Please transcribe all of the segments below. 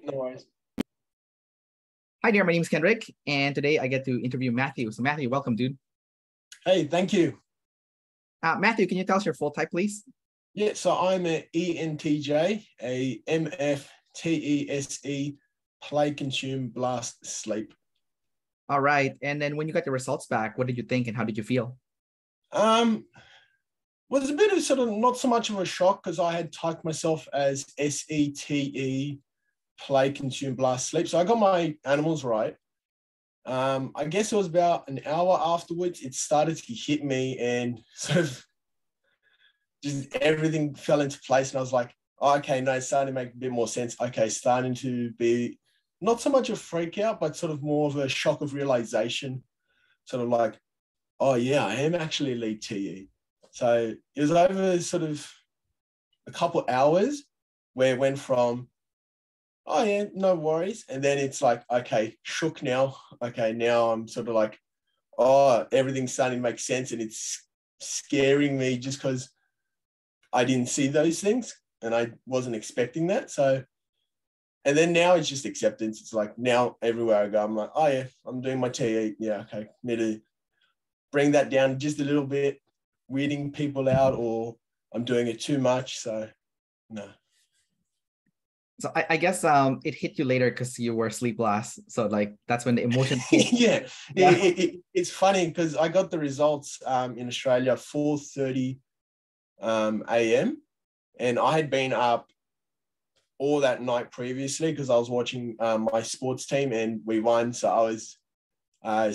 no worries. Hi there, my name is Kendrick, and today I get to interview Matthew. So Matthew, welcome, dude. Hey, thank you. Matthew, can you tell us your full type, please? Yeah, so I'm an ENTJ, a MF-Te-Se, play, consume, blast, sleep. All right, and then when you got the results back, what did you think and how did you feel? Was a bit of sort of not so much of a shock because I had typed myself as SETE, play, consume, blast, sleep. So I got my animals right. I guess it was about an hour afterwards, it started to hit me and sort of just everything fell into place. And I was like, oh, okay, no, it's starting to make a bit more sense. Okay, starting to be not so much a freak out, but sort of more of a shock of realization. Sort of like, oh yeah, I am actually lead TE. So it was over sort of a couple hours where it went from, oh yeah, no worries. And then it's like, okay, shook now. Okay, now I'm sort of like, oh, everything's starting to make sense. And it's scaring me just because I didn't see those things and I wasn't expecting that. So, and then now it's just acceptance. It's like now everywhere I go, I'm like, oh yeah, I'm doing my TE. Yeah, okay, need to bring that down just a little bit, weirding people out, or I'm doing it too much. So, no. So I guess it hit you later because you were sleep last. So like that's when the emotion hit. Yeah. It's funny because I got the results in Australia 4:30 a.m. and I had been up all that night previously because I was watching my sports team and we won. So I was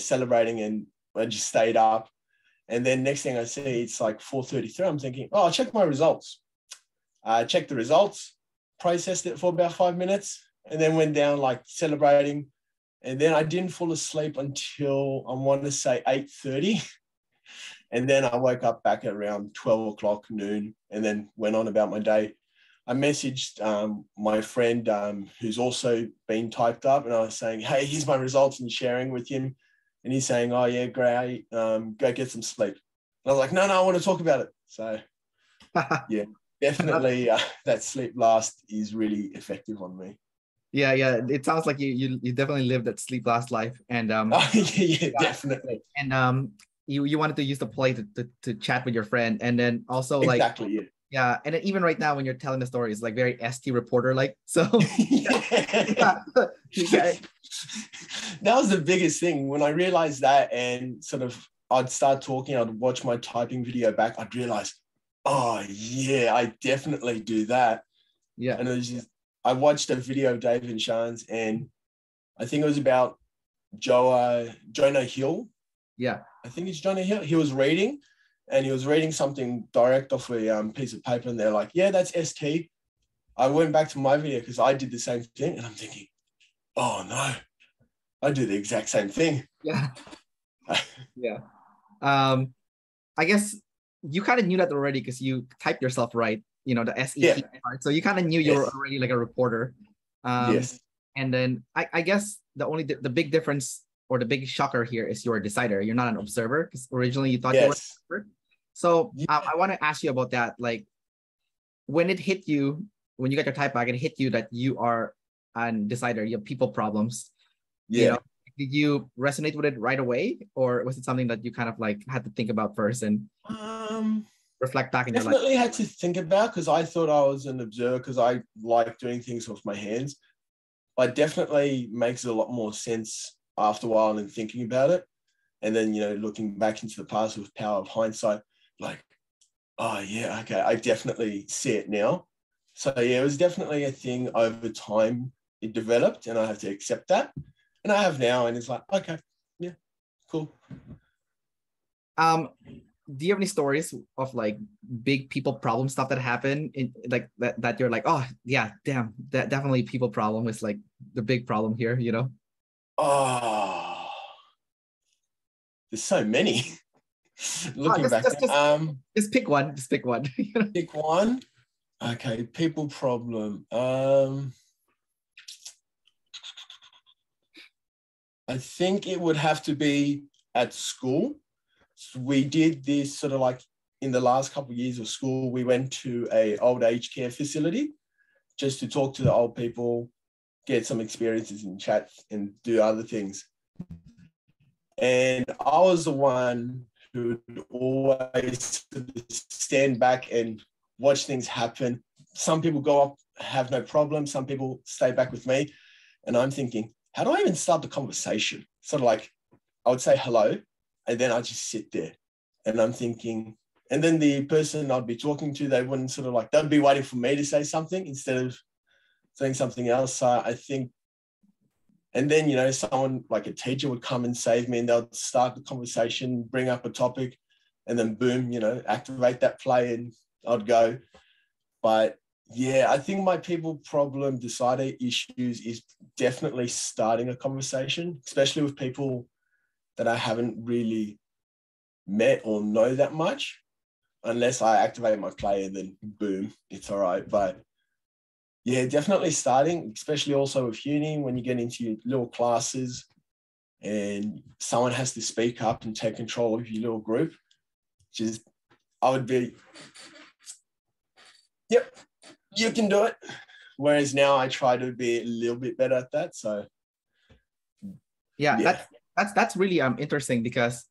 celebrating and I just stayed up. And then next thing I see, it's like 4:33. I'm thinking, oh, I'll check my results. I checked the results, processed it for about 5 minutes, and then went down like celebrating. And then I didn't fall asleep until I want to say 8:30. And then I woke up back at around 12 o'clock noon and then went on about my day. I messaged my friend who's also been typed up and I was saying, hey, here's my results and sharing with him. And he's saying, oh, yeah, great. Go get some sleep. And I was like, no, I want to talk about it. So, yeah, definitely that sleep last is really effective on me. Yeah. It sounds like you definitely lived that sleep last life. And yeah, definitely. And you wanted to use the play to chat with your friend. And then also like exactly, yeah. Yeah, and then even right now when you're telling the story, it's like very ST reporter like. So yeah. That was the biggest thing when I realized that, and sort of I'd start talking, I'd watch my typing video back, I'd realize, oh yeah, I definitely do that. Yeah. And it was just, I watched a video of David and Sean's, and I think it was about Jonah Hill. Yeah, I think it's Jonah Hill. He was reading. And he was reading something direct off a piece of paper, and they're like, yeah, that's ST. I went back to my video because I did the same thing, and I'm thinking, oh no, I do the exact same thing. Yeah. Yeah. I guess you kind of knew that already because you typed yourself right, the SET part. So you kind of knew you were already like a reporter. Yes. And then I guess the big difference or the big shocker here is you're a decider. You're not an observer because originally you thought you were an observer. So I want to ask you about that. Like when it hit you, when you got your type back, it hit you that you are a decider, you have people problems. Yeah. Did you resonate with it right away? Or was it something that you kind of like had to think about first and reflect back in your life? Definitely had to think about because I thought I was an observer because I like doing things with my hands. But definitely makes a lot more sense after a while and thinking about it. And then, looking back into the past with power of hindsight, like, oh yeah, okay, I definitely see it now. So yeah, it was definitely a thing over time. It developed and I have to accept that. And I have now, and it's like, okay, yeah, cool. Do you have any stories of like big people problem stuff that happen in like that you're like, oh yeah, damn, that definitely people problem is like the big problem here, Oh, there's so many. Looking back, just pick one. Just pick one. Pick one. Okay, people problem. I think it would have to be at school. So we did this sort of like in the last couple of years of school. We went to a old age care facility just to talk to the old people, get some experiences in chat and do other things. And I was the one who would always stand back and watch things happen. Some people go up, have no problem. Some people stay back with me. And I'm thinking, how do I even start the conversation? Sort of like, I would say hello, and then I just sit there. And I'm thinking, and then the person I'd be talking to, they wouldn't sort of like, they'd be waiting for me to say something instead of saying something else. I think, and then, you know, someone like a teacher would come and save me, and they'll start the conversation, bring up a topic, and then boom, you know, activate that play and I'd go. But yeah, I think my people problem decider issues is definitely starting a conversation, especially with people that I haven't really met or know that much, unless I activate my play and then boom, it's all right. But yeah, definitely starting, especially also with uni, when you get into your little classes and someone has to speak up and take control of your little group, which is, I would be, yep, you can do it. Whereas now I try to be a little bit better at that. So yeah. That's really interesting, because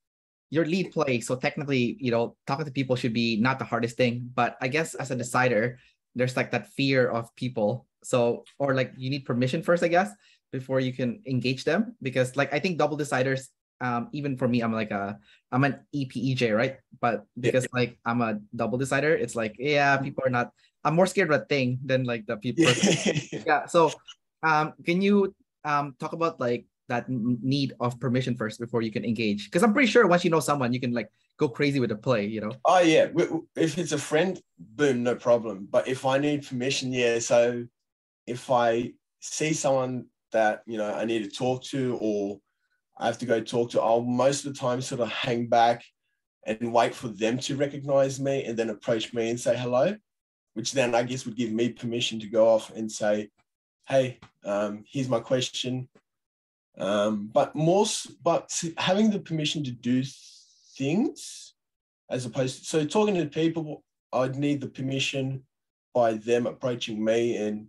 your lead play, so technically, you know, talking to people should be not the hardest thing, but I guess as a decider, there's like that fear of people. So, or like you need permission first, I guess, before you can engage them. Because like, I think double deciders, even for me, I'm an EPEJ, right? But because like I'm a double decider, it's like, yeah, people are not, I'm more scared of a thing than like the people. Yeah. So can you talk about like that need of permission first before you can engage? Because I'm pretty sure once you know someone, you can like go crazy with the play, you know? Oh yeah, if it's a friend, boom, no problem. But if I need permission, yeah. So if I see someone that, you know, I need to talk to, or I have to go talk to, I'll most of the time sort of hang back and wait for them to recognize me and then approach me and say hello, which then I guess would give me permission to go off and say, hey, here's my question. But having the permission to do things, as opposed to, so talking to people, I'd need the permission by them approaching me and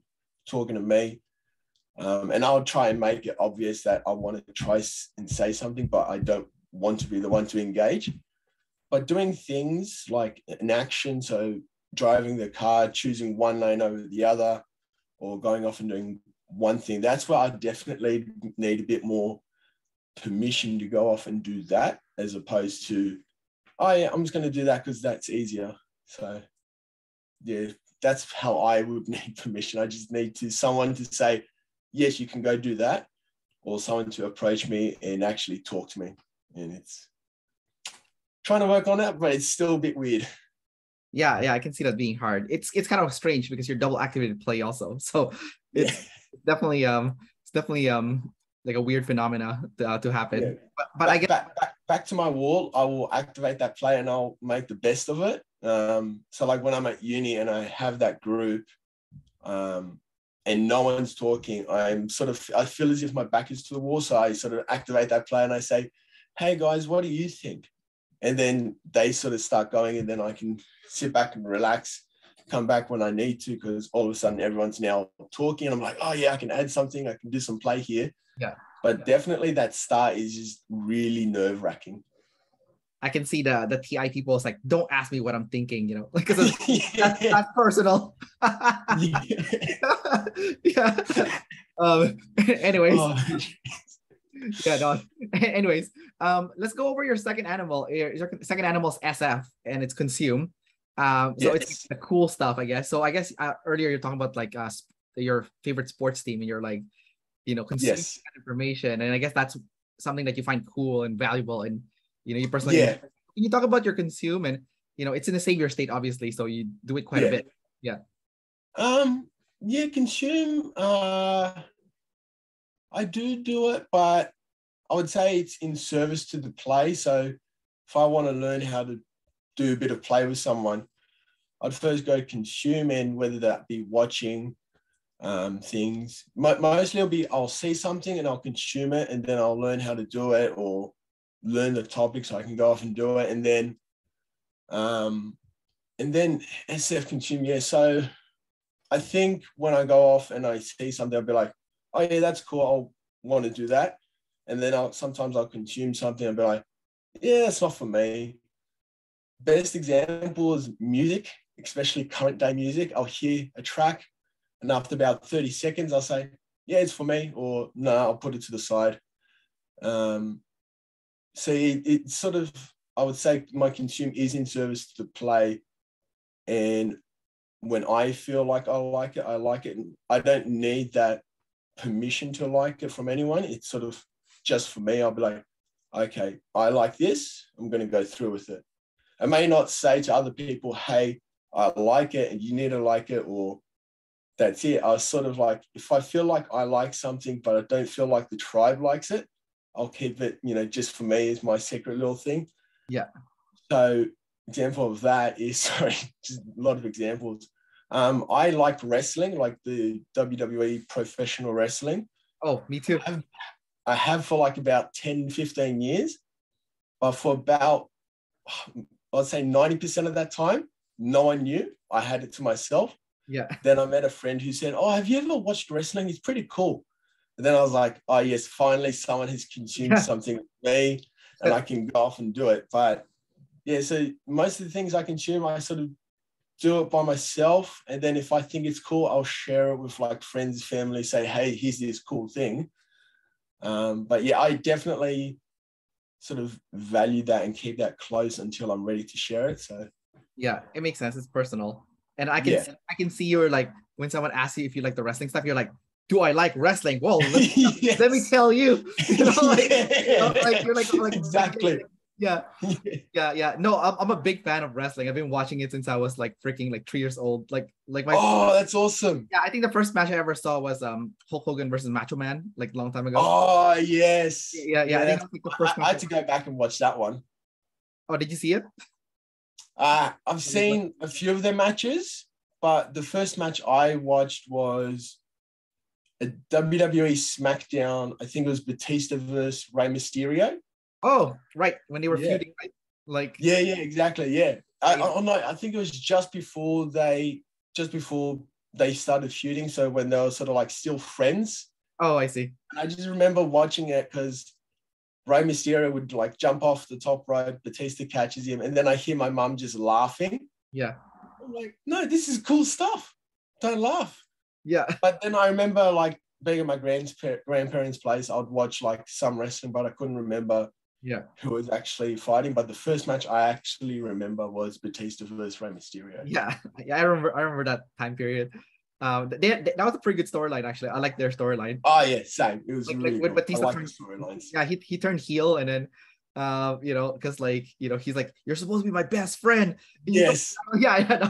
talking to me. And I'll try and make it obvious that I want to try and say something, but I don't want to be the one to engage. But doing things like an action, so driving the car, choosing one lane over the other, or going off and doing one thing, that's where I definitely need a bit more permission to go off and do that, as opposed to, oh yeah, I'm just going to do that because that's easier. So yeah, that's how I would need permission. I just need someone to say, yes, you can go do that, or someone to approach me and actually talk to me. And it's trying to work on that, but it's still a bit weird. Yeah, I can see that being hard. It's kind of strange because you're double activated play also. So it's definitely like a weird phenomena to happen. Yeah. But I guess back to my wall, I will activate that play and I'll make the best of it. So like when I'm at uni and I have that group, and no one's talking, I feel as if my back is to the wall. So I sort of activate that play and I say, hey guys, what do you think? And then they sort of start going, and then I can sit back and relax, come back when I need to, because all of a sudden everyone's now talking and I'm like, oh yeah, I can add something. I can do some play here. Yeah. But definitely that start is just really nerve-wracking. I can see the TI people is like, don't ask me what I'm thinking, you know, because that's personal. Yeah. Anyways. Oh. Yeah, no. Anyways, let's go over your second animal. Your second animal is SF, and it's consume. So it's the cool stuff, I guess. So I guess earlier you're talking about like your favorite sports team, and you're like, you know, consuming information, and I guess that's something that you find cool and valuable, and you know, you personally. Yeah. Can you talk about your consume, and you know, it's in a savior state, obviously, so you do it quite a bit. Yeah. Yeah, consume. I do it, but I would say it's in service to the play. So if I want to learn how to do a bit of play with someone, I'd first go consume, and whether that be watching things. Mostly I'll see something and I'll consume it, and then I'll learn how to do it or learn the topic so I can go off and do it. And then SF consume. Yeah. So I think when I go off and I see something, I'll be like, oh yeah, that's cool. I'll want to do that. And then sometimes I'll consume something and be like, yeah, it's not for me. Best example is music, especially current day music. I'll hear a track and after about 30 seconds, I'll say, yeah, it's for me, or no, I'll put it to the side. So it sort of, I would say my consume is in service to play. And when I feel like I like it, I like it. And I don't need that permission to like it from anyone. It's sort of just for me. I'll be like, okay, I like this. I'm going to go through with it. I may not say to other people, hey, I like it and you need to like it, or that's it. I was sort of like, if I feel like I like something, but I don't feel like the tribe likes it, I'll keep it, just for me as my secret little thing. Yeah. So example of that is, sorry, just a lot of examples. I like wrestling, like the WWE professional wrestling. Oh, me too. I have for like about 10, 15 years, but for about, I'd say 90% of that time, no one knew. I had it to myself. Yeah. Then I met a friend who said, oh, have you ever watched wrestling? It's pretty cool. And then I was like, oh yes, finally someone has consumed something with me and I can go off and do it. But yeah, so most of the things I consume, I sort of do it by myself. And then if I think it's cool, I'll share it with like friends, family, say, hey, here's this cool thing. But yeah, I definitely sort of value that and keep that close until I'm ready to share it. So yeah, it makes sense. It's personal. And I can see you're like, when someone asks you if you like the wrestling stuff, you're like, do I like wrestling? Well, let me tell you. You're like exactly. Yeah. No, I'm a big fan of wrestling. I've been watching it since I was like freaking like 3 years old. Like my. Oh, that's awesome. Yeah, I think the first match I ever saw was Hulk Hogan versus Macho Man, like a long time ago. Oh yes. Yeah. I think that's like the first. I had to go back and watch that one. Oh, did you see it? I've seen a few of their matches, but the first match I watched was a WWE SmackDown. I think it was Batista versus Rey Mysterio. Oh, right. When they were feuding, right? Like yeah, exactly. Yeah. I think it was just before they started feuding. So when they were sort of like still friends. Oh, I see. And I just remember watching it because Rey Mysterio would like jump off the top rope, Batista catches him, and then I hear my mum just laughing. Yeah. I'm like, no, this is cool stuff. Don't laugh. Yeah. But then I remember like being at my grandparents' place, I'd watch like some wrestling, but I couldn't remember who was actually fighting. But the first match I actually remember was Batista versus Rey Mysterio. Yeah, I remember that time period. That was a pretty good storyline actually. I like their storyline. Oh yeah, same. It was like, really with Batista. I like the storylines. Yeah, he turned heel and then because like he's like, you're supposed to be my best friend. Yes. Yeah.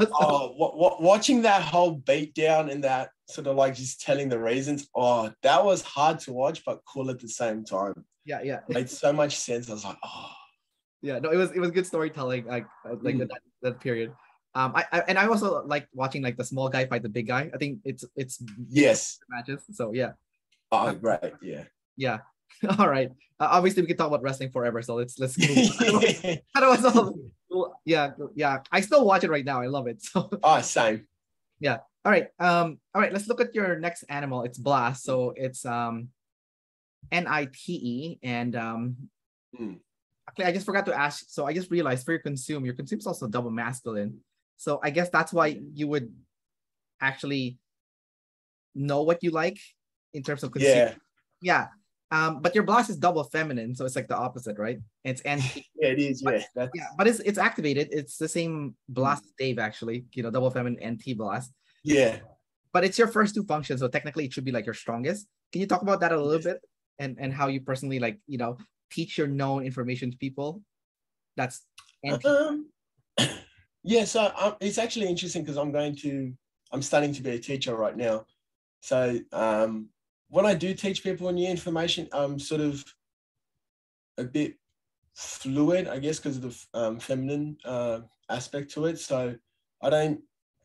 Watching that whole beatdown and that sort of like just telling the reasons. Oh, that was hard to watch, but cool at the same time. Yeah. It made so much sense. I was like, oh. Yeah, no, it was good storytelling. Like that period. I also like watching like the small guy fight the big guy. I think it's matches. So yeah. Oh, great. Yeah. Yeah. All right. Obviously, we could talk about wrestling forever. So let's move on. Yeah. I still watch it right now. I love it. So. Oh, same. Yeah. All right. All right. Let's look at your next animal. It's Blast. So it's NITE and Actually, I just forgot to ask. So I just realized for your consume is also double masculine. So I guess that's why you would actually know what you like in terms of consume. Yeah. But your Blast is double feminine, so it's like the opposite, right? It's NT. Yeah, it is. But it's activated. It's the same Blast as Dave, actually. Double feminine NT Blast. Yeah. But it's your first two functions, so technically it should be like your strongest. Can you talk about that a little bit and how you personally teach your known information to people? That's NT. Yeah, so it's actually interesting because I'm starting to be a teacher right now. So when I do teach people new information, I'm sort of a bit fluid, I guess, because of the feminine aspect to it. So I don't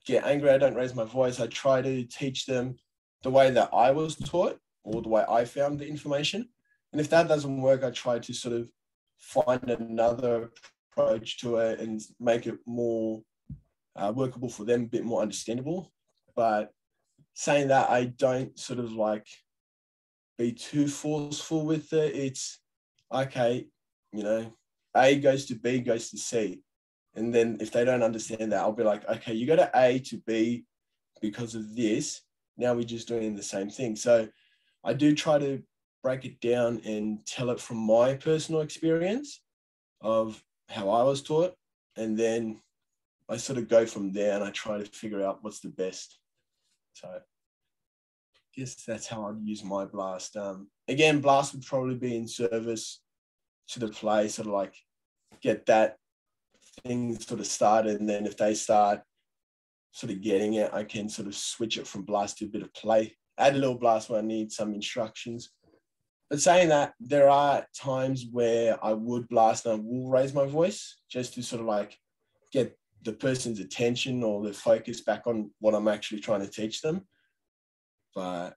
get angry. I don't raise my voice. I try to teach them the way that I was taught or the way I found the information. And if that doesn't work, I try to sort of find another approach to it and make it more workable for them, a bit more understandable. But saying that, I don't sort of like be too forceful with it. It's okay, you know, A goes to B goes to C. And then if they don't understand that, I'll be like, okay, you go to A to B because of this. Now we're just doing the same thing. So I do try to break it down and tell it from my personal experience of how I was taught. And then I sort of go from there and I try to figure out what's the best. So I guess that's how I'd use my blast. Again, blast would probably be in service to the play, sort of like get that thing sort of started. And then if they start sort of getting it, I can sort of switch it from blast to a bit of play, add a little blast when I need some instructions. But saying that, there are times where I would blast and I will raise my voice just to sort of like get the person's attention or the focus back on what I'm actually trying to teach them. But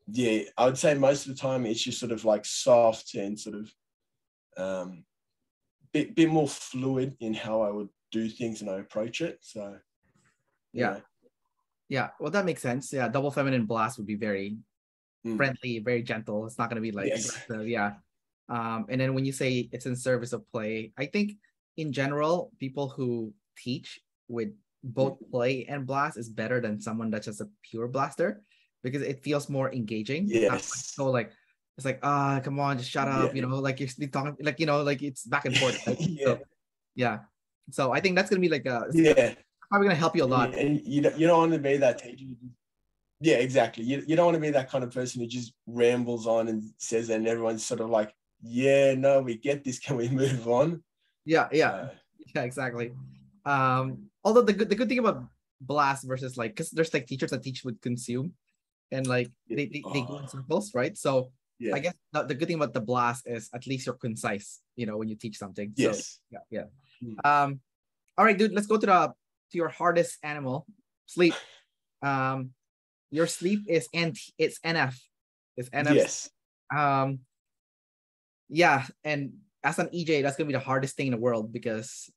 yeah, I would say most of the time it's just sort of like soft and sort of bit more fluid in how I would do things and I approach it. So yeah. Well, that makes sense. Yeah, double feminine blast would be very friendly, very gentle. It's not going to be like aggressive. Yeah. And then when you say it's in service of play, I think in general, people who teach with both play and blast is better than someone that's just a pure blaster, because it feels more engaging. Yes. So like it's like, come on, just shut up, you know, like you're talking, like, you know, like it's back and forth. Right? So I think that's gonna be like probably gonna help you a lot. Yeah, and you don't want to be that teacher. Yeah, exactly. You don't want to be that kind of person who just rambles on and says, and everyone's sort of like, yeah, no, we get this. Can we move on? Yeah, exactly. Although the good thing about blast versus like, because there's like teachers that teach with consume, and like they go in circles, right? So I guess the good thing about the blast is at least you're concise, you know, when you teach something. Yes. So all right, dude, let's go to your hardest animal, sleep. Your sleep is it's NF. It's NF. Yes. Yeah, and as an EJ, that's gonna be the hardest thing in the world because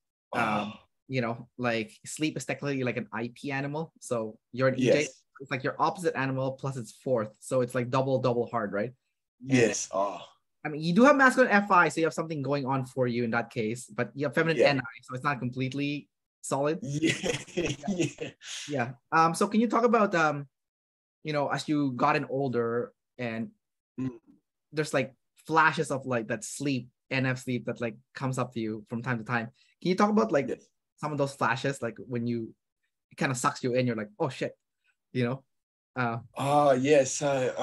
you know, like sleep is technically like an IP animal. So you're an EJ. It's like your opposite animal plus it's fourth. So it's like double hard, right? Yes. I mean, you do have masculine FI, so you have something going on for you in that case, but you have feminine NI, so it's not completely solid. Yeah. So can you talk about you know, as you gotten older and there's like flashes of like that sleep, NF sleep that like comes up to you from time to time. Can you talk about like some of those flashes, like when it kind of sucks you in, you're like, oh shit, you know? So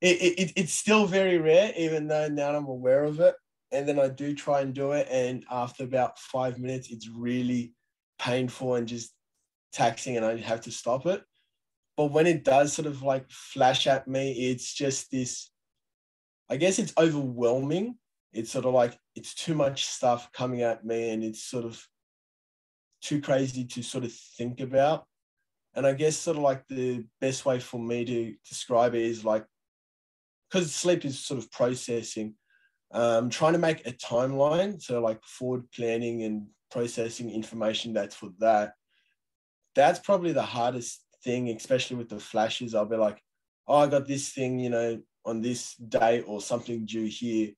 it's still very rare, even though now I'm aware of it. And then I do try and do it. And after about 5 minutes, it's really painful and just taxing and I have to stop it. But when it does sort of like flash at me, it's just this, I guess it's overwhelming. It's sort of like, it's too much stuff coming at me and it's sort of too crazy to sort of think about. And I guess sort of like the best way for me to describe it is like, because sleep is sort of processing, trying to make a timeline. So like forward planning and processing information that's for that. That's probably the hardest thing, especially with the flashes. I'll be like, oh, I got this thing, you know, on this day or something due here.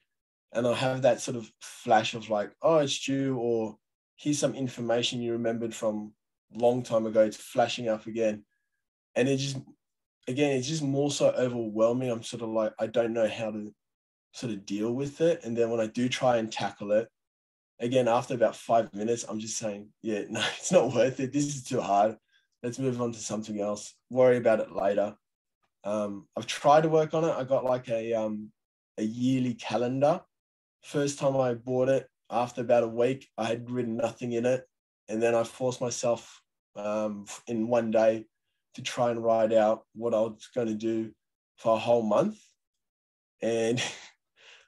And I'll have that sort of flash of like, oh, it's due, or here's some information you remembered from a long time ago. It's flashing up again. And it's just more so overwhelming. I'm sort of like, I don't know how to sort of deal with it. And then when I do try and tackle it, again, after about 5 minutes, I'm just saying, yeah, no, it's not worth it. This is too hard. Let's move on to something else. Worry about it later. I've tried to work on it. I got like a yearly calendar. First time I bought it, after about a week, I had written nothing in it. And then I forced myself in one day to try and write out what I was going to do for a whole month. And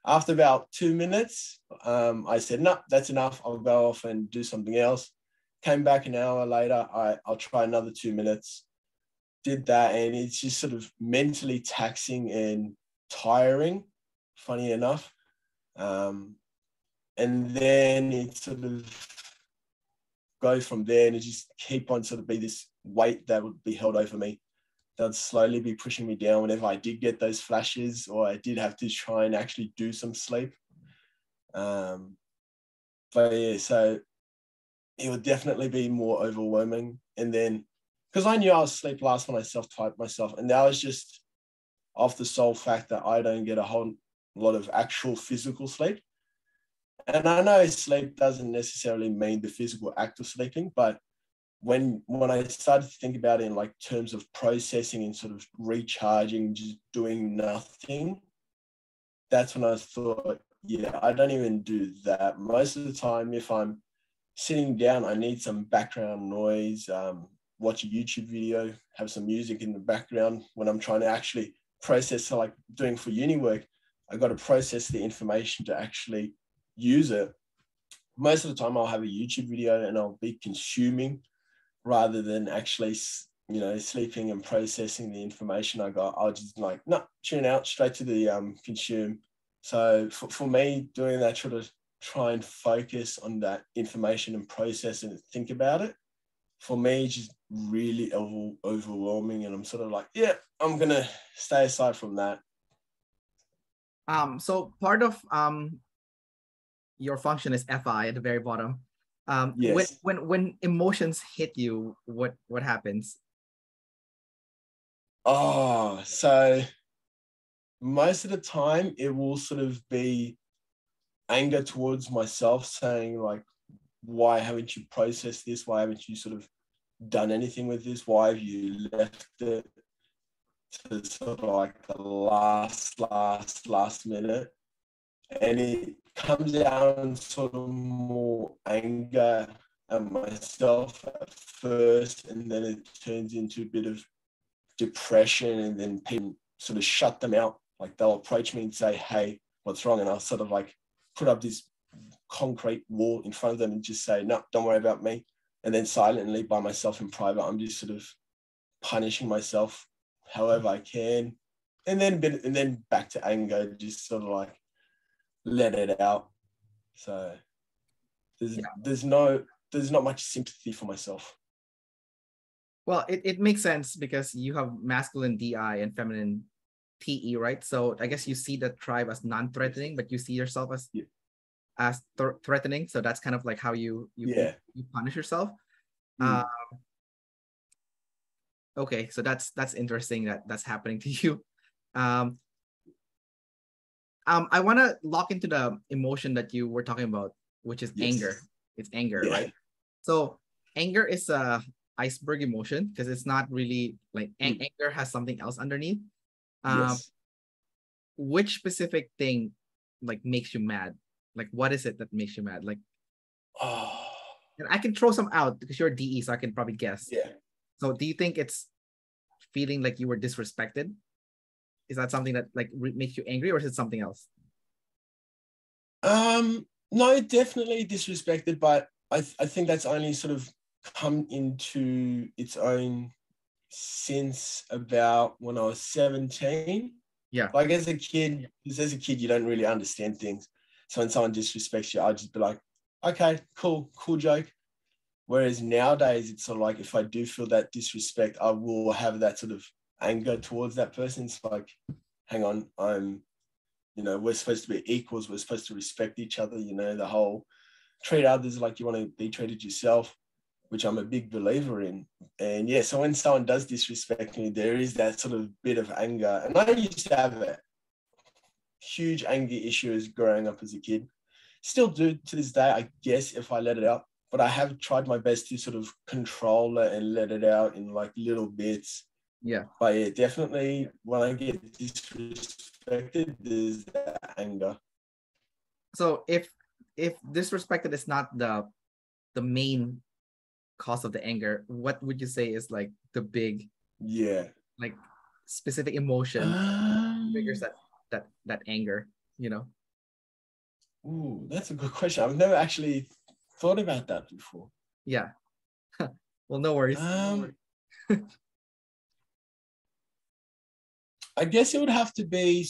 after about 2 minutes, I said, no, that's enough. I'll go off and do something else. Came back an hour later. I'll try another 2 minutes. Did that. And it's just sort of mentally taxing and tiring, funny enough. And then it sort of goes from there and it just keep on sort of be this weight that would be held over me. they'd slowly be pushing me down whenever I did get those flashes, or I did have to try and actually do some sleep. But yeah, so it would definitely be more overwhelming. And then, because I knew I was asleep last when I self-typed myself, and that was just off the sole fact that I don't get a whole lot of actual physical sleep. And I know sleep doesn't necessarily mean the physical act of sleeping, but when I started to think about it in like terms of processing and sort of recharging, just doing nothing, that's when I thought, yeah, I don't even do that. Most of the time, if I'm sitting down, I need some background noise, watch a YouTube video, have some music in the background when I'm trying to actually process. So like doing for uni work, I got to process the information to actually use it. Most of the time I'll have a YouTube video and I'll be consuming rather than actually, sleeping and processing the information I got. I'll just like, no, tune out straight to the consume. So for me, doing that, sort of try and focus on that information and process and think about it, for me, it's just really overwhelming. And I'm sort of like, yeah, I'm going to stay aside from that. So part of your function is FI at the very bottom. Yes. When emotions hit you, what happens? Oh, so most of the time it will sort of be anger towards myself, saying like, why haven't you processed this? Why haven't you sort of done anything with this? Why have you left it to sort of like the last minute? And it comes out in sort of more anger at myself at first, and then it turns into a bit of depression, and then people sort of shut them out. Like they'll approach me and say, hey, what's wrong? And I'll sort of like put up this concrete wall in front of them and just say, no, don't worry about me. And then silently by myself in private, I'm just sort of punishing myself however I can. And then back to anger, just sort of like let it out. So there's not much sympathy for myself. Well, it makes sense because you have masculine DI and feminine TE, right? So I guess you see the tribe as non-threatening, but you see yourself as threatening. So that's kind of like how you punish yourself. Okay, so that's interesting that's happening to you. I want to lock into the emotion that you were talking about, which is anger. It's anger, right? So anger is a iceberg emotion because it's not really like anger has something else underneath. Which specific thing like makes you mad? Like what is it that makes you mad? Like, and I can throw some out because you're DE, so I can probably guess. So do you think it's feeling like you were disrespected? Is that something that like makes you angry, or is it something else? No, definitely disrespected, but I think that's only sort of come into its own since about when I was 17. Like as a kid, you don't really understand things. So when someone disrespects you, I'll just be like, okay, cool joke. Whereas nowadays, it's sort of like if I do feel that disrespect, I will have that sort of anger towards that person. It's like, hang on, we're supposed to be equals. We're supposed to respect each other. The whole treat others like you want to be treated yourself, which I'm a big believer in. And yeah, so when someone does disrespect me, there is that sort of bit of anger. And I used to have a huge anger issues growing up as a kid. Still do to this day, I guess, if I let it out. But I have tried my best to sort of control it and let it out in like little bits. But yeah, definitely when I get disrespected, there's that anger. So if disrespected is not the main cause of the anger, what would you say is like the big like specific emotion triggers that anger, Ooh, that's a good question. I've never actually thought about that before. Well, no worries. I guess it would have to be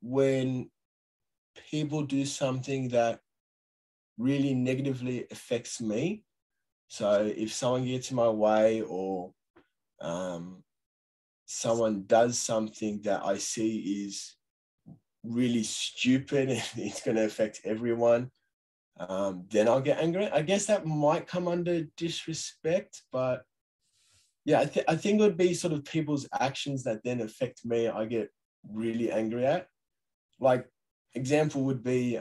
when people do something that really negatively affects me. So if someone gets in my way, or someone does something that I see is really stupid and it's going to affect everyone, then I'll get angry. I guess that might come under disrespect, but yeah, I think it would be sort of people's actions that then affect me. I get really angry at. Like, example would be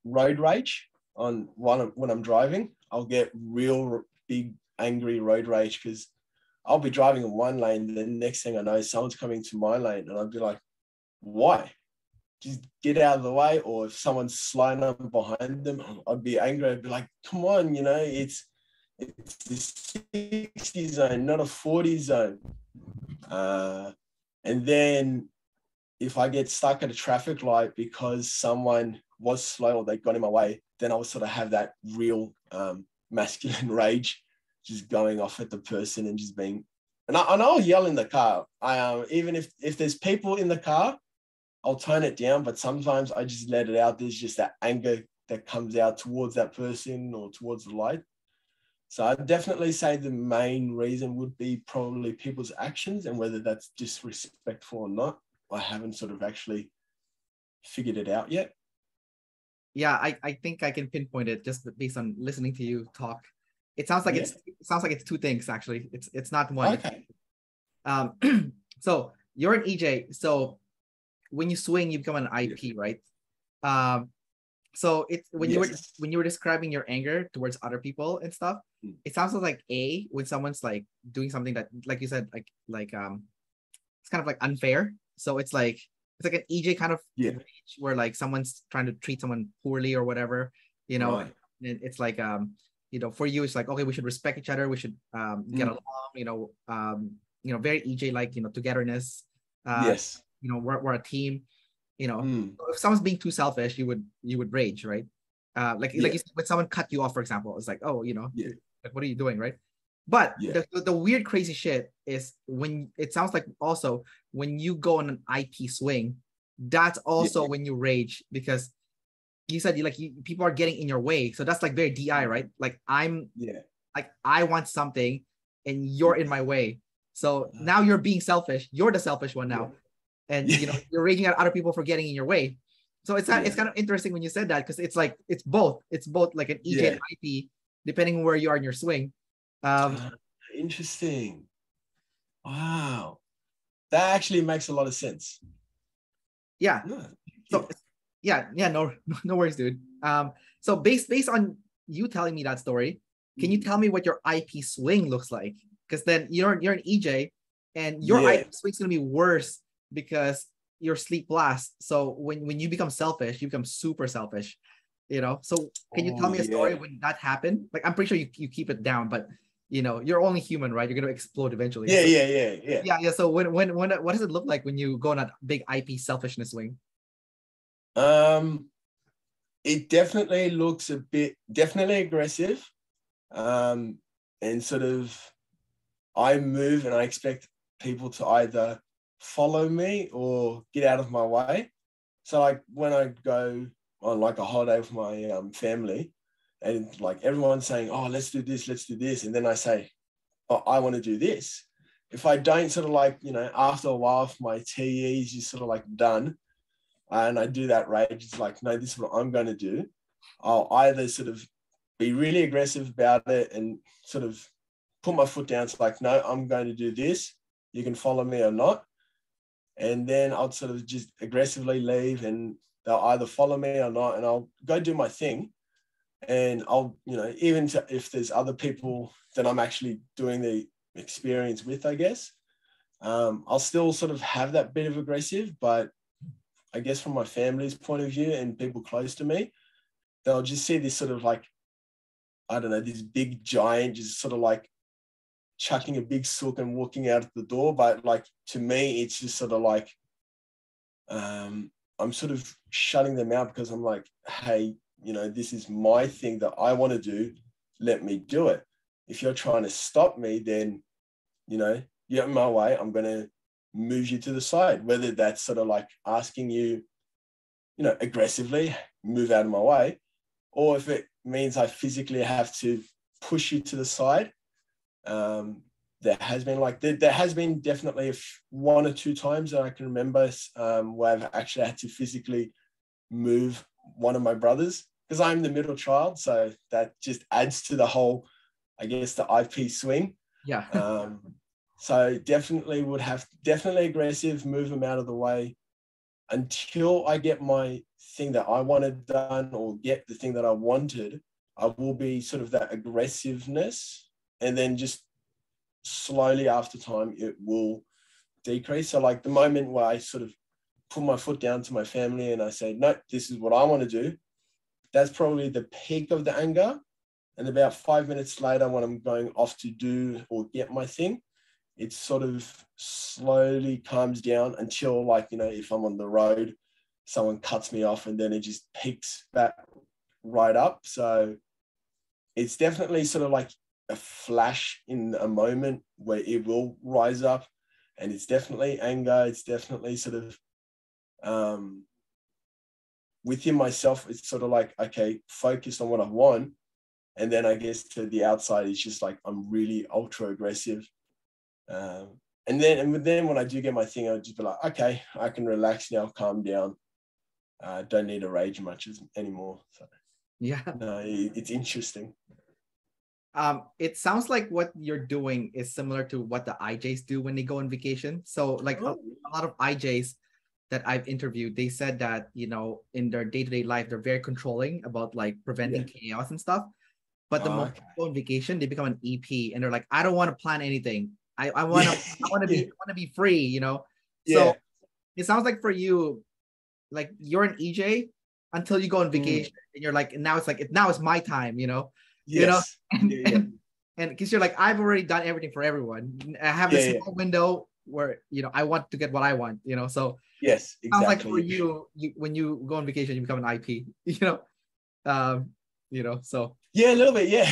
road rage on when I'm driving. I'll get real big angry road rage because I'll be driving in one lane, the next thing I know, someone's coming to my lane, and I'll be like, why? Just get out of the way. Or if someone's sliding up behind them, I'd be angry. I'd be like, come on, it's the 60 zone, not a 40 zone. And then if I get stuck at a traffic light because someone was slow or they got in my way, then I'll sort of have that real masculine rage, just going off at the person and just being, and I'll yell in the car. Even if there's people in the car, I'll tone it down, but sometimes I just let it out. There's just that anger that comes out towards that person or towards the light. So I'd definitely say the main reason would be probably people's actions, and whether that's disrespectful or not, I haven't sort of actually figured it out yet. Yeah, I think I can pinpoint it just based on listening to you talk. It sounds like it's two things actually. It's not one. Okay. So you're an EJ. So when you swing, you become an IP, right? So it's when you were describing your anger towards other people and stuff, it sounds like when someone's like doing something that, like you said, it's kind of like unfair. So it's like an EJ kind of rage where like someone's trying to treat someone poorly or whatever, Right. And it's like for you it's like, okay, we should respect each other, we should get along, very EJ like, togetherness. Yes. We're a team. If someone's being too selfish, you would rage, right? Like you said, when someone cut you off, for example, it's like, oh, like, what are you doing, right? But the weird, crazy shit is when it sounds like also when you go on an IP swing, that's also when you rage, because you said people are getting in your way. So that's like very DI, right? Like I want something and you're in my way. So now you're being selfish. You're the selfish one now. And you're raging at other people for getting in your way. So it's kind of interesting when you said that, because it's both like an EJ and IP, depending on where you are in your swing. Interesting. Wow, that actually makes a lot of sense. Yeah. So no worries, dude. So based on you telling me that story, can you tell me what your IP swing looks like? Because then you're an EJ, and your IP swing is gonna be worse because your sleep lasts. So when you become selfish, you become super selfish. So can you tell me a story when that happened? Like, I'm pretty sure you keep it down, but you're only human, right? You're gonna explode eventually. Yeah. So when what does it look like when you go on a big IP selfishness swing? It definitely looks definitely aggressive. And sort of I move and I expect people to either follow me or get out of my way. So like when I go on like a holiday with my family, and like everyone's saying, oh, let's do this. And then I say, oh, I want to do this. If I don't sort of like, after a while, if my TE is just sort of like done, and I do that rage, it's like, no, this is what I'm going to do. I'll either sort of be really aggressive about it and sort of put my foot down. It's like, no, I'm going to do this. You can follow me or not. And then I'll sort of just aggressively leave, and they'll either follow me or not, and I'll go do my thing. And I'll, even if there's other people that I'm actually doing the experience with, I guess, I'll still sort of have that bit of aggressive, but I guess from my family's point of view and people close to me, they'll just see this sort of like, I don't know, this big giant just sort of like chucking a big sook and walking out of the door. But like, to me, it's just sort of like, I'm sort of shutting them out, because I'm like, hey, this is my thing that I want to do. Let me do it. If you're trying to stop me, then, you're in my way. I'm going to move you to the side, whether that's sort of like asking you, aggressively move out of my way, or if it means I physically have to push you to the side. There has been definitely one or two times that I can remember where I've actually had to physically move one of my brothers, because I'm the middle child. So that just adds to the whole, I guess, the IP swing. Yeah. So definitely aggressive, move them out of the way until I get my thing that I wanted done or get the thing that I wanted. I will be sort of that aggressiveness, and then just slowly after time, it will decrease. So like the moment where I sort of put my foot down to my family and I say, no, this is what I want to do, that's probably the peak of the anger. And about 5 minutes later, when I'm going off to do or get my thing, it sort of slowly calms down until, like, you know, if I'm on the road, someone cuts me off, and then it just peaks back right up. So it's definitely sort of like a flash in a moment where it will rise up, and it's definitely anger. It's definitely sort of within myself. It's sort of like, okay, focus on what I want. And then I guess to the outside, it's just like, I'm really ultra aggressive. And then when I do get my thing, I'll just be like, okay, I can relax now, calm down. Don't need to rage much anymore. So Yeah. no, it's interesting. It sounds like what you're doing is similar to what the IJs do when they go on vacation. So like a lot of IJs that I've interviewed, they said that, you know, in their day-to-day life, they're very controlling about like preventing chaos and stuff. But the moment they go on vacation, they become an EP, and they're like, I don't want to plan anything. I want to be free, you know? So it sounds like for you, like you're an EJ until you go on vacation, and you're like, now it's my time, you know? Yes. You know, and because you're like, I've already done everything for everyone. I have this small window where, you know, I want to get what I want, you know. So yes, exactly. Sounds like for you, when you go on vacation, you become an IP, you know, so yeah, a little bit, yeah.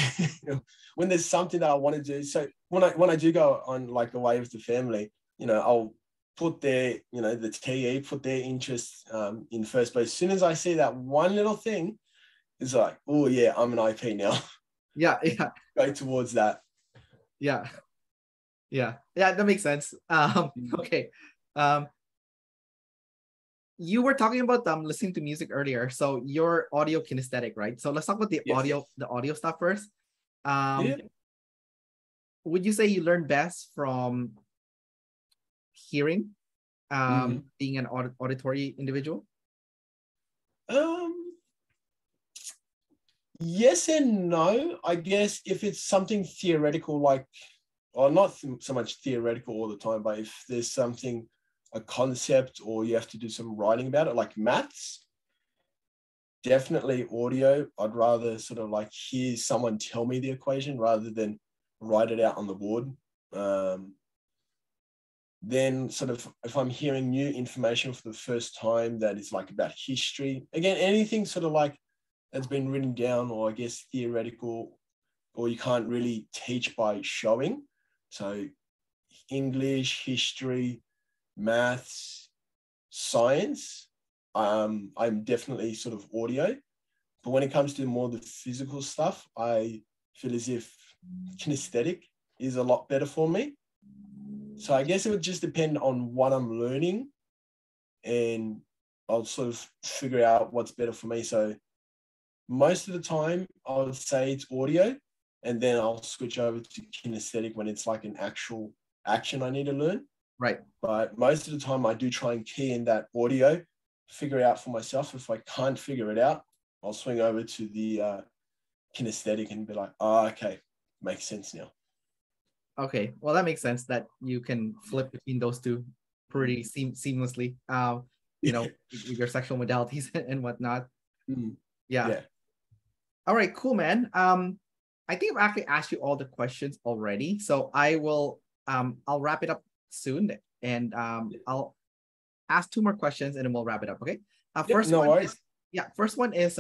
When there's something that I want to do. So when I do go on like away with the family, you know, I'll put their, you know, the TE, put their interests in first place. As soon as I see that one little thing, it's like, oh yeah, I'm an IP now. Yeah. Go towards that. Yeah, that makes sense. Okay. You were talking about listening to music earlier. So you're audio kinesthetic, right? So let's talk about the audio stuff first. Would you say you learn best from hearing, being an auditory individual? Yes and no. I guess if it's something theoretical, like, or not so much theoretical all the time, but if there's something, a concept, or you have to do some writing about it, like maths, definitely audio. I'd rather sort of like hear someone tell me the equation rather than write it out on the board. Then sort of if I'm hearing new information for the first time that is like about history, again, anything sort of like that's been written down, or I guess theoretical, or you can't really teach by showing. So English, history, maths, science, I'm definitely sort of audio. But when it comes to more the physical stuff, I feel as if kinesthetic is a lot better for me. So I guess it would just depend on what I'm learning, and I'll sort of figure out what's better for me. So most of the time, I would say it's audio, and then I'll switch over to kinesthetic when it's like an actual action I need to learn. Right. But most of the time, I do try and key in that audio, figure out for myself. If I can't figure it out, I'll swing over to the kinesthetic and be like, oh, okay, makes sense now. Okay, well, that makes sense that you can flip between those two pretty seamlessly, you know, with your sexual modalities and whatnot. Yeah. All right, cool, man. I think I've actually asked you all the questions already, so I will I'll wrap it up soon, and I'll ask two more questions and then we'll wrap it up. Okay. First one is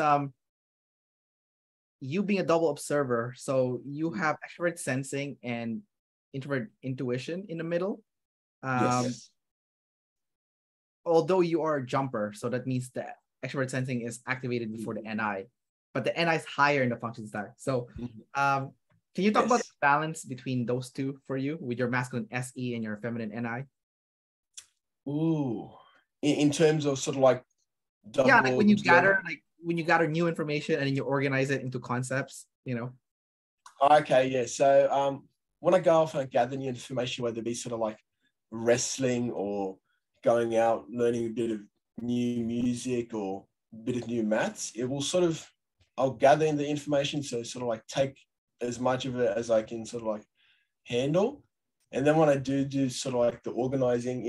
you being a double observer, so you have extrovert sensing and introvert intuition in the middle. Although you are a jumper, so that means that extrovert sensing is activated before the NI, but the NI is higher in the function stack. So Can you talk about the balance between those two for you with your masculine SE and your feminine NI? Ooh, in terms of sort of like double, yeah, like when you gather new information and then you organize it into concepts, you know. Okay, yeah. So when I go off and I gather new information, whether it be sort of like wrestling or going out, learning a bit of new music or a bit of new maths, it will sort of, I'll gather in the information. So sort of like take as much of it as I can sort of like handle. And then when I do sort of like the organizing,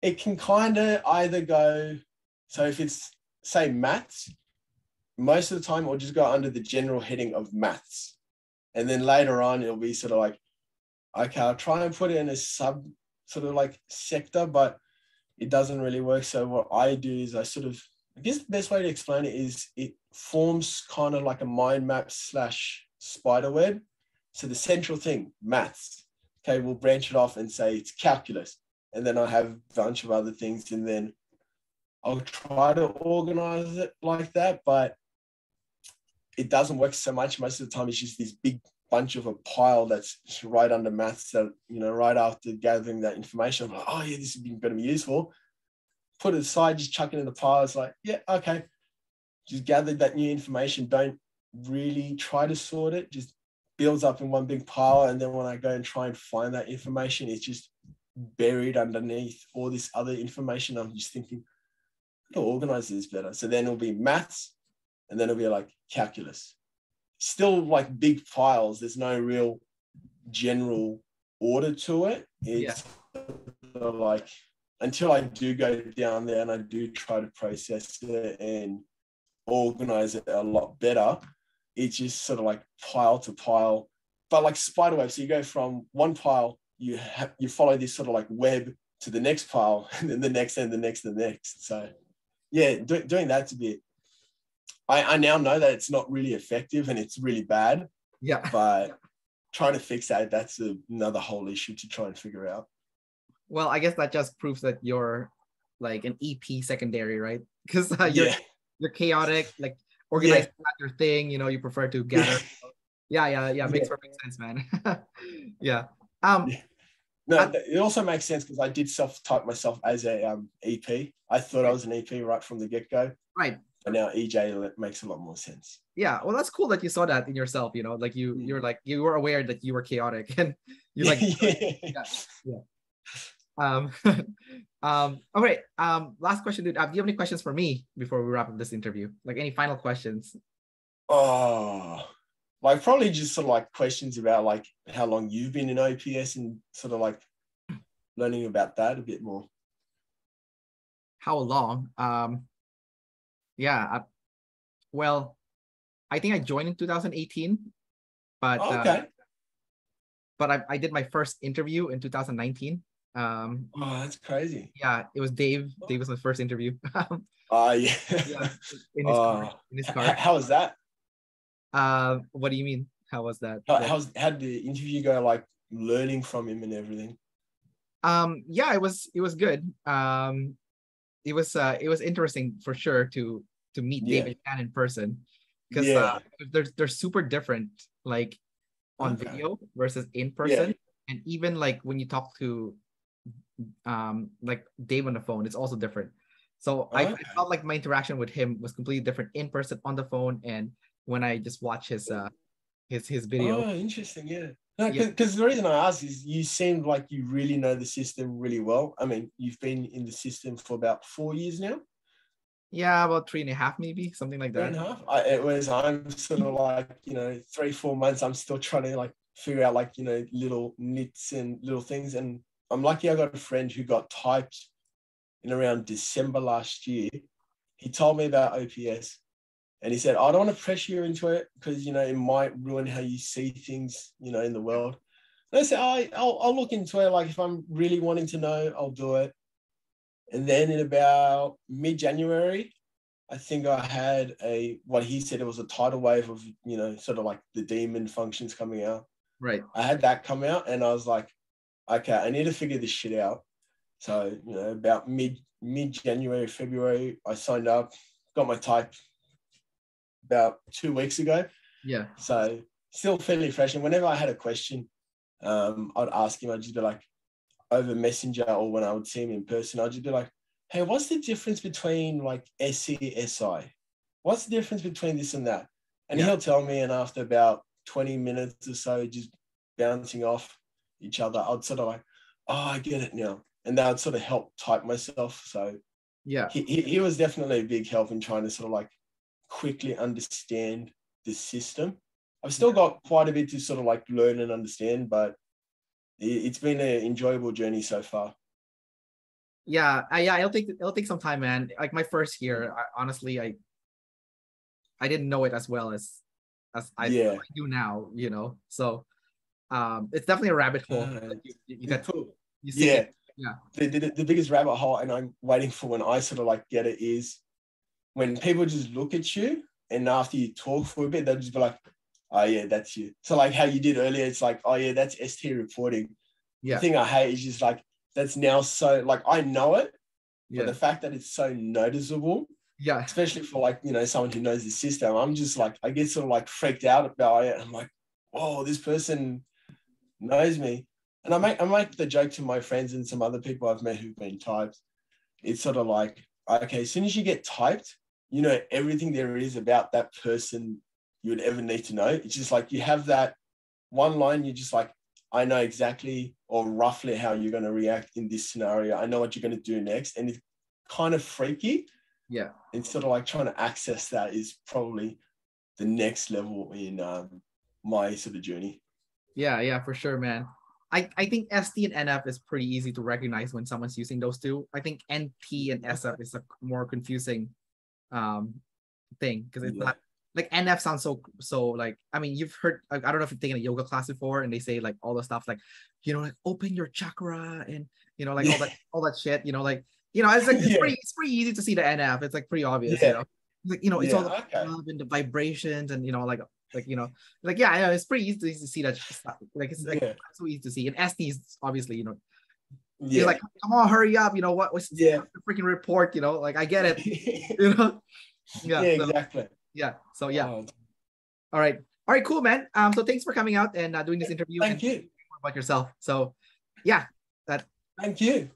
it can kind of either go, so if it's say maths, most of the time it'll just go under the general heading of maths. And then later on, it'll be sort of like, okay, I'll try and put it in a sub sort of like sector, but it doesn't really work. So what I do is I sort of, I guess the best way to explain it is it forms kind of like a mind map / spider web. So the central thing, maths, okay, we'll branch it off and say it's calculus. And then I have a bunch of other things, and then I'll try to organize it like that, but it doesn't work so much. Most of the time, it's just this big bunch of a pile that's right under maths that, you know, right after gathering that information, I'm like, oh yeah, this is going to be useful. Put it aside, just chuck it in the pile. It's like, yeah, okay. Just gathered that new information. Don't really try to sort it. Just builds up in one big pile. And then when I go and try and find that information, it's just buried underneath all this other information. I'm just thinking, how to organize this better. So then it'll be maths, and then it'll be like calculus. Still like big files. There's no real general order to it. It's like, until I do go down there and I do try to process it and organize it a lot better, it's just sort of like pile to pile, but like spider web. So you go from one pile, you follow this sort of like web to the next pile, and then the next and the next and the next. So yeah, doing that's a bit, I now know that it's not really effective and it's really bad. Yeah. But trying to fix that, that's another whole issue to try and figure out. Well, I guess that just proves that you're like an EP secondary, right? Because you're chaotic, like organized your thing, you know, you prefer to gather. Yeah. Makes perfect sense, man. Yeah. No, it also makes sense because I did self-type myself as a EP. I thought I was an EP right from the get-go. Right. But now EJ makes a lot more sense. Yeah, well, that's cool that you saw that in yourself, you know, like you're like, you were aware that you were chaotic and you like, yeah. All right. Last question, dude. Do you have any questions for me before we wrap up this interview? Like any final questions? Oh, like probably just sort of like questions about like how long you've been in OPS and sort of like learning about that a bit more. How long? Well, I think I joined in 2018, but but I did my first interview in 2019. Oh, that's crazy. Yeah, it was Dave. Dave was my first interview. Yeah. In his car. How was that? What do you mean? How was that? How did the interview go? Like learning from him and everything. Yeah, it was good. It was interesting for sure to meet David Chan in person, because they're super different, like on video versus in person, and even like when you talk to like Dave on the phone, it's also different. So I felt like my interaction with him was completely different in person, on the phone, and when I just watch his video. Oh, interesting. Yeah. No, because the reason I asked is you seemed like you really know the system really well. I mean, you've been in the system for about 4 years now. Yeah, about 3.5, maybe something like that. 3.5. I'm sort of like, 3-4 months. I'm still trying to like figure out like, little nits and little things. And I'm lucky I got a friend who got typed in around December last year. He told me about OPS. And he said, I don't want to pressure you into it because, it might ruin how you see things, in the world. And I said, I'll look into it. Like if I'm really wanting to know, I'll do it. And then in about mid-January, I think I had what he said, it was a tidal wave of, sort of like the demon functions coming out. Right. I had that come out and I was like, okay, I need to figure this shit out. So, about mid-January, February, I signed up, got my type about 2 weeks ago. Yeah. So still fairly fresh. And whenever I had a question, I'd ask him. I'd just be like, over Messenger, or when I would see him in person, I'd just be like, hey, what's the difference between like SE, SI? What's the difference between this and that? And he'll tell me, and after about 20 minutes or so, just bouncing off each other, I'd sort of like, oh, I get it now. And that would sort of help type myself. So yeah, he was definitely a big help in trying to sort of like quickly understand the system. I've still got quite a bit to sort of like learn and understand, but it's been an enjoyable journey so far. Yeah, it'll take some time, man. Like my first year, honestly, I didn't know it as well as I do now, you know. So it's definitely a rabbit hole. You got you see it. Yeah. The biggest rabbit hole, and I'm waiting for when I sort of like get it, is when people just look at you, and after you talk for a bit, they'll just be like, oh yeah, that's you. So like how you did earlier, it's like, oh yeah, that's ST reporting. The thing I hate is just like, that's now so like, I know it, but the fact that it's so noticeable, especially for like, you know, someone who knows the system, I'm just like, I get sort of like freaked out about it. I'm like, whoa, this person knows me. And I make the joke to my friends and some other people I've met who've been typed. It's sort of like, okay, as soon as you get typed, you know everything there is about that person you would ever need to know. It's just like you have that one line, you're just like, I know exactly or roughly how you're going to react in this scenario. I know what you're going to do next. And it's kind of freaky. Yeah. It's sort of like trying to access that is probably the next level in my sort of journey. Yeah, for sure, man. I think ST and NF is pretty easy to recognize when someone's using those two. I think NT and SF is a more confusing thing because it's not like NF sounds so like, I mean, you've heard, I don't know if you've taken a yoga class before, and they say like all the stuff like, you know, like open your chakra and, you know, like all that shit, you know, like, you know, it's like it's pretty easy to see the NF. It's like pretty obvious, you know, like, you know, it's all the love and the vibrations and, you know, like you know, like I know it's pretty easy to see that stuff. Like it's like so easy to see. And ST is obviously, you know, you're like, come on, hurry up, you know, what's the freaking report, you know, like I get it, you know. Exactly. Yeah. So all right, cool, man. So thanks for coming out and doing this interview. Thank you. About yourself. So yeah, thank you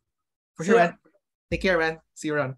for sure, man. Take care, man. See you around.